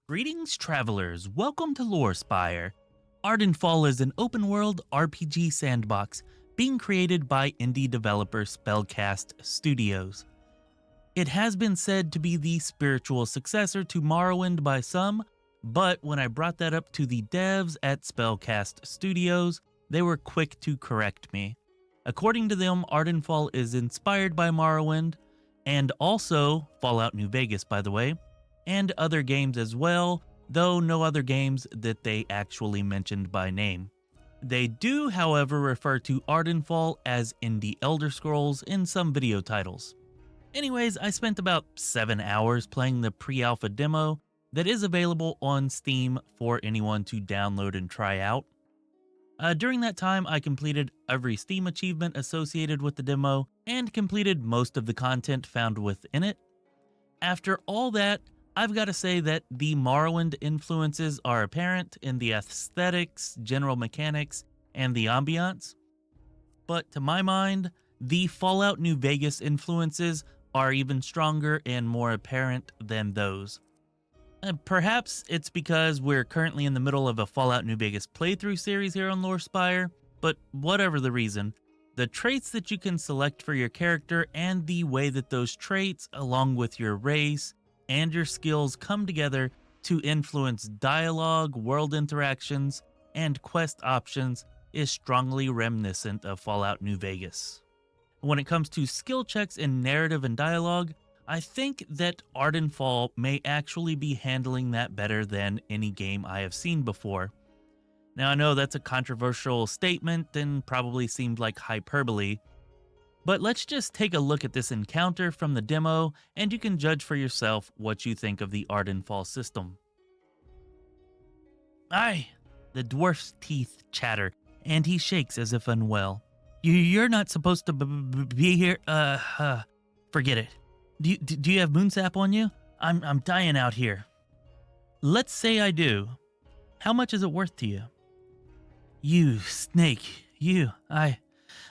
Greetings, travelers. Welcome to Lorespire. Ardenfall is an open-world RPG sandbox being created by indie developer Spellcast Studios. It has been said to be the spiritual successor to Morrowind by some, but when I brought that up to the devs at Spellcast Studios, they were quick to correct me. According to them, Ardenfall is inspired by Morrowind, and also Fallout New Vegas, by the way, and other games as well, though no other games that they actually mentioned by name. They do, however, refer to Ardenfall as Indie Elder Scrolls in some video titles. Anyways, I spent about 7 hours playing the pre-alpha demo that is available on Steam for anyone to download and try out. During that time, I completed every Steam achievement associated with the demo and completed most of the content found within it. After all that, I've got to say that the Morrowind influences are apparent in the aesthetics, general mechanics, and the ambiance. But to my mind, the Fallout New Vegas influences are even stronger and more apparent than those. Perhaps it's because we're currently in the middle of a Fallout New Vegas playthrough series here on Lorespire, but whatever the reason, the traits that you can select for your character and the way that those traits, along with your race, and your skills come together to influence dialogue, world interactions, and quest options is strongly reminiscent of Fallout New Vegas. When it comes to skill checks in narrative and dialogue, I think that Ardenfall may actually be handling that better than any game I have seen before. Now I know that's a controversial statement and probably seemed like hyperbole, but let's just take a look at this encounter from the demo, and you can judge for yourself what you think of the Ardenfall system. Aye, the dwarf's teeth chatter, and he shakes as if unwell. You're not supposed to be here, forget it. Do you have moonsap on you? I'm dying out here. Let's say I do. How much is it worth to you? You snake,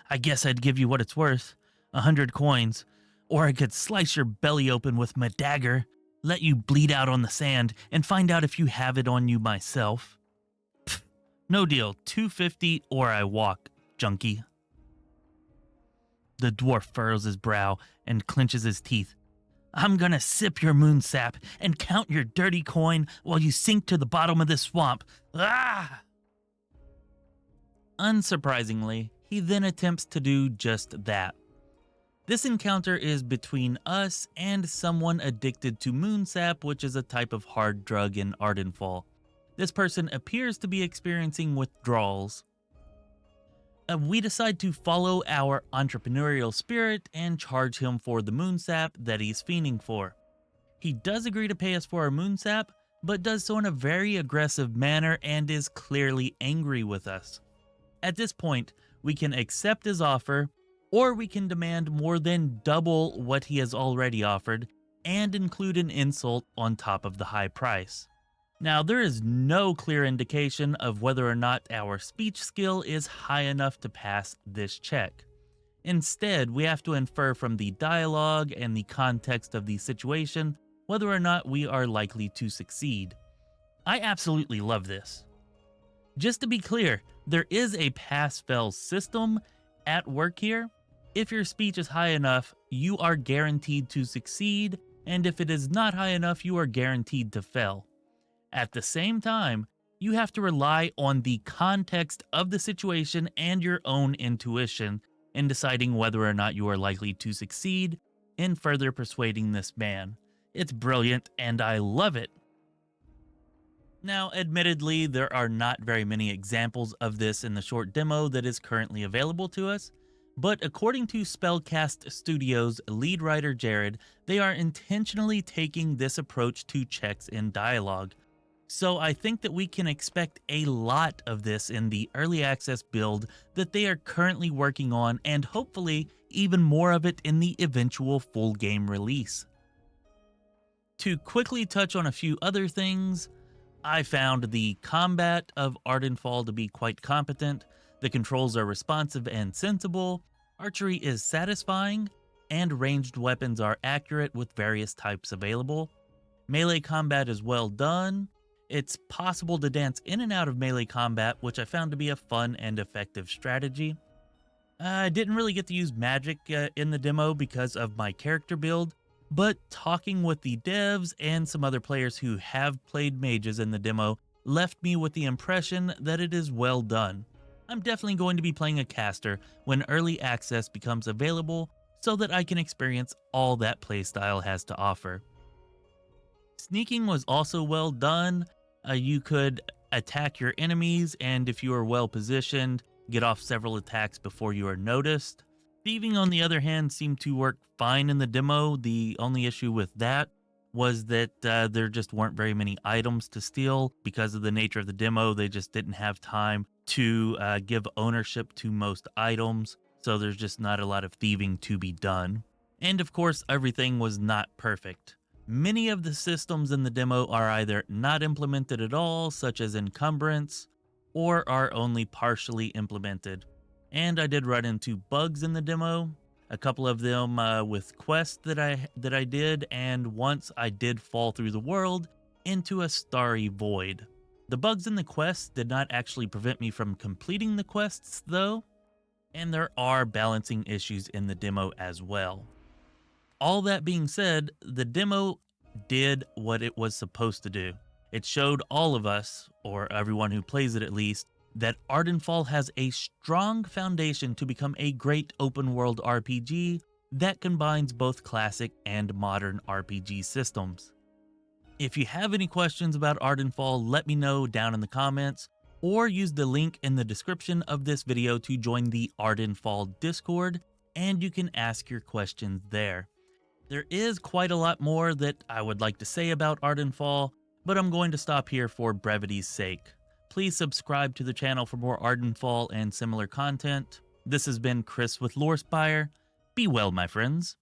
I guess I'd give you what it's worth, 100 coins, or I could slice your belly open with my dagger, let you bleed out on the sand, and find out if you have it on you myself. Pfft, no deal, 250 or I walk, junkie. The dwarf furrows his brow and clenches his teeth. I'm gonna sip your moon sap and count your dirty coin while you sink to the bottom of this swamp. Ah! Unsurprisingly, he then attempts to do just that. This encounter is between us and someone addicted to moonsap, which is a type of hard drug in Ardenfall. This person appears to be experiencing withdrawals. We decide to follow our entrepreneurial spirit and charge him for the moonsap that he's fiending for. He does agree to pay us for our moonsap, but does so in a very aggressive manner and is clearly angry with us. At this point, we can accept his offer, or we can demand more than double what he has already offered and include an insult on top of the high price. Now, there is no clear indication of whether or not our speech skill is high enough to pass this check. Instead, we have to infer from the dialogue and the context of the situation whether or not we are likely to succeed. I absolutely love this. Just to be clear, there is a pass-fail system at work here. If your speech is high enough, you are guaranteed to succeed, and if it is not high enough, you are guaranteed to fail. At the same time, you have to rely on the context of the situation and your own intuition in deciding whether or not you are likely to succeed in further persuading this man. It's brilliant, and I love it. Now, admittedly, there are not very many examples of this in the short demo that is currently available to us, but according to Spellcast Studios' lead writer Jared, they are intentionally taking this approach to checks in dialogue. So I think that we can expect a lot of this in the early access build that they are currently working on, and hopefully even more of it in the eventual full game release. To quickly touch on a few other things, I found the combat of Ardenfall to be quite competent, the controls are responsive and sensible, archery is satisfying, and ranged weapons are accurate with various types available. Melee combat is well done. It's possible to dance in and out of melee combat, which I found to be a fun and effective strategy. I didn't really get to use magic in the demo because of my character build, but talking with the devs and some other players who have played mages in the demo left me with the impression that it is well done. I'm definitely going to be playing a caster when early access becomes available so that I can experience all that playstyle has to offer. Sneaking was also well done. You could attack your enemies, and if you are well positioned, get off several attacks before you are noticed. Thieving, on the other hand, seemed to work fine in the demo. The only issue with that was that there just weren't very many items to steal. Because of the nature of the demo, they just didn't have time to give ownership to most items, so there's just not a lot of thieving to be done. And of course, everything was not perfect. Many of the systems in the demo are either not implemented at all, such as encumbrance, or are only partially implemented. And I did run into bugs in the demo, a couple of them with quests that I did, and once I did fall through the world into a starry void. The bugs in the quests did not actually prevent me from completing the quests though, and there are balancing issues in the demo as well. All that being said, the demo did what it was supposed to do. It showed all of us, or everyone who plays it at least, that Ardenfall has a strong foundation to become a great open world RPG that combines both classic and modern RPG systems. If you have any questions about Ardenfall, let me know down in the comments, or use the link in the description of this video to join the Ardenfall Discord, and you can ask your questions there. There is quite a lot more that I would like to say about Ardenfall, but I'm going to stop here for brevity's sake. Please subscribe to the channel for more Ardenfall and similar content. This has been Chris with Lorespire. Be well, my friends.